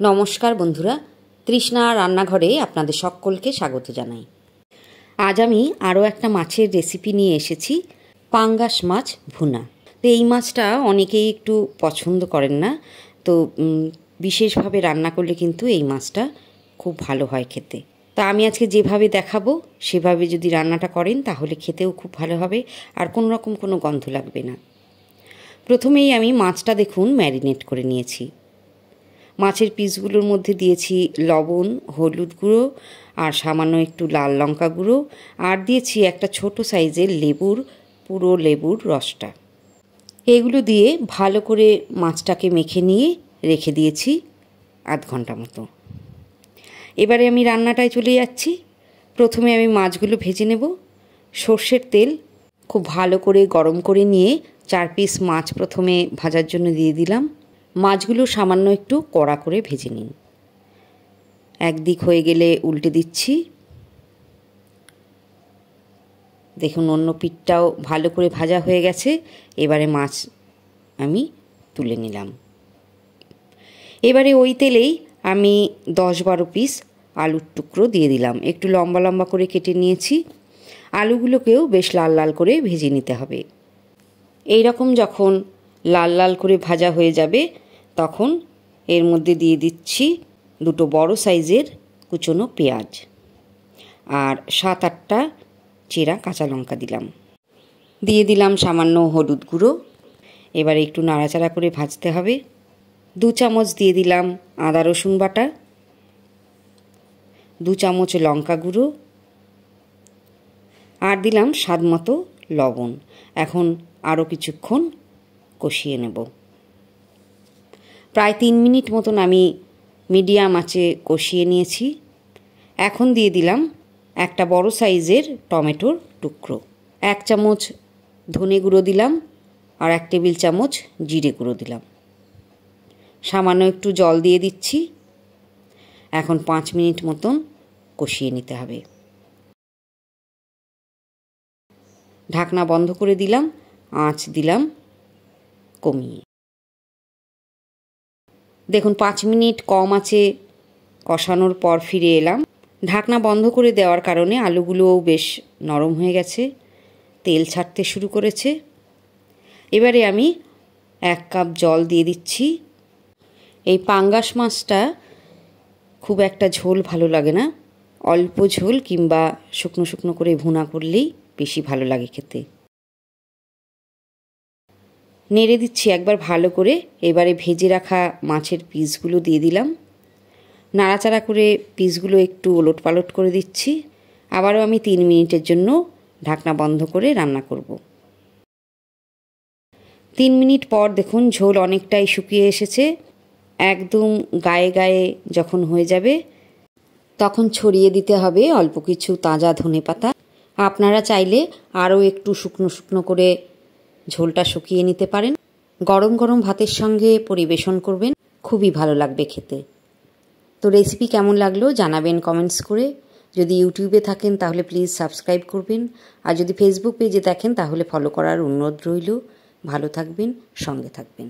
নমস্কার বন্ধুরা, তৃষ্ণা রান্নাঘরে আপনাদের সকলকে স্বাগত জানাই। আজ আমি আরও একটা মাছের রেসিপি নিয়ে এসেছি, পাঙ্গাস মাছ ভুনা। তো এই মাছটা অনেকেই একটু পছন্দ করেন না, তো বিশেষভাবে রান্না করলে কিন্তু এই মাছটা খুব ভালো হয় খেতে। তা আমি আজকে যেভাবে দেখাবো সেভাবে যদি রান্নাটা করেন তাহলে খেতেও খুব ভালো হবে, আর কোনো রকম কোনো গন্ধ লাগবে না। প্রথমেই আমি মাছটা দেখুন ম্যারিনেট করে নিয়েছি। মাছের পিসগুলোর মধ্যে দিয়েছি লবণ, হলুদ গুঁড়ো আর সামান্য একটু লাল লঙ্কা গুঁড়ো, আর দিয়েছি একটা ছোট সাইজের পুরো লেবুর রসটা। এগুলো দিয়ে ভালো করে মাছটাকে মেখে নিয়ে রেখে দিয়েছি আধ ঘন্টা মতো। এবারে আমি রান্নাটায় চলে যাচ্ছি। প্রথমে আমি মাছগুলো ভেজে নেব। সর্ষের তেল খুব ভালো করে গরম করে নিয়ে 4 পিস মাছ প্রথমে ভাজার জন্য দিয়ে দিলাম। মাছগুলো সামান্য একটু কড়া করে ভেজে নিন। একদিক হয়ে গেলে উল্টে দিচ্ছি। দেখুন অন্য পিঠটাও ভালো করে ভাজা হয়ে গেছে। এবারে মাছ আমি তুলে নিলাম। এবারে ওই তেলেই আমি 10-12 পিস আলুর টুকরো দিয়ে দিলাম। একটু লম্বা লম্বা করে কেটে নিয়েছি। আলুগুলোকেও বেশ লাল লাল করে ভেজে নিতে হবে। এই রকম যখন লাল লাল করে ভাজা হয়ে যাবে তখন এর মধ্যে দিয়ে দিচ্ছি 2 বড় সাইজের কুচনো পেঁয়াজ আর 7-8টা চেরা কাঁচা লঙ্কা দিলাম। দিয়ে দিলাম সামান্য হলুদ গুঁড়ো। এবারে একটু নাড়াচাড়া করে ভাজতে হবে। 2 চামচ দিয়ে দিলাম আদা রসুন বাটা, 2 চামচ লঙ্কা গুঁড়ো, আর দিলাম স্বাদ মতো লবণ। এখন আরও কিছুক্ষণ কষিয়ে নেব। প্রায় 3 মিনিট মতন আমি মিডিয়াম আঁচে কষিয়ে নিয়েছি। এখন দিয়ে দিলাম একটা বড় সাইজের টমেটোর টুকরো, 1 চামচ ধনে গুঁড়ো দিলাম, আর 1 টেবিল চামচ জিরে গুঁড়ো দিলাম। সামান্য একটু জল দিয়ে দিচ্ছি। এখন 5 মিনিট মতন কষিয়ে নিতে হবে। ঢাকনা বন্ধ করে দিলাম, আঁচ দিলাম কমিয়ে। দেখুন 5 মিনিট কম আঁচে কষানোর পর ফিরে এলাম। ঢাকনা বন্ধ করে দেওয়ার কারণে আলুগুলোও বেশ নরম হয়ে গেছে, তেল ছাড়তে শুরু করেছে। এবারে আমি 1 কাপ জল দিয়ে দিচ্ছি। এই পাঙ্গাস মাছটা খুব একটা ঝোল ভালো লাগে না, অল্প ঝোল কিংবা শুকনো শুকনো করে ভুনা করলেই বেশি ভালো লাগে খেতে। নেড়ে দিচ্ছি একবার ভালো করে। এবারে ভেজে রাখা মাছের পিসগুলো দিয়ে দিলাম। নাড়াচাড়া করে পিসগুলো একটু ওলট পালট করে দিচ্ছি। আবারও আমি 3 মিনিটের জন্য ঢাকনা বন্ধ করে রান্না করব। 3 মিনিট পর দেখুন ঝোল অনেকটাই শুকিয়ে এসেছে। একদম গায়ে গায়ে যখন হয়ে যাবে তখন ছড়িয়ে দিতে হবে অল্প কিছু তাজা ধনেপাতা। আপনারা চাইলে আরও একটু শুকনো শুকনো করে ঝোলটা শুকিয়ে নিতে পারেন। গরম গরম ভাতের সঙ্গে পরিবেশন করবেন, খুবই ভালো লাগবে খেতে। তো রেসিপি কেমন লাগলো জানাবেন কমেন্টস করে। যদি ইউটিউবে থাকেন তাহলে প্লিজ সাবস্ক্রাইব করবেন, আর যদি ফেসবুক পেজে দেখেন তাহলে ফলো করার অনুরোধ রইল। ভালো থাকবেন, সঙ্গে থাকবেন।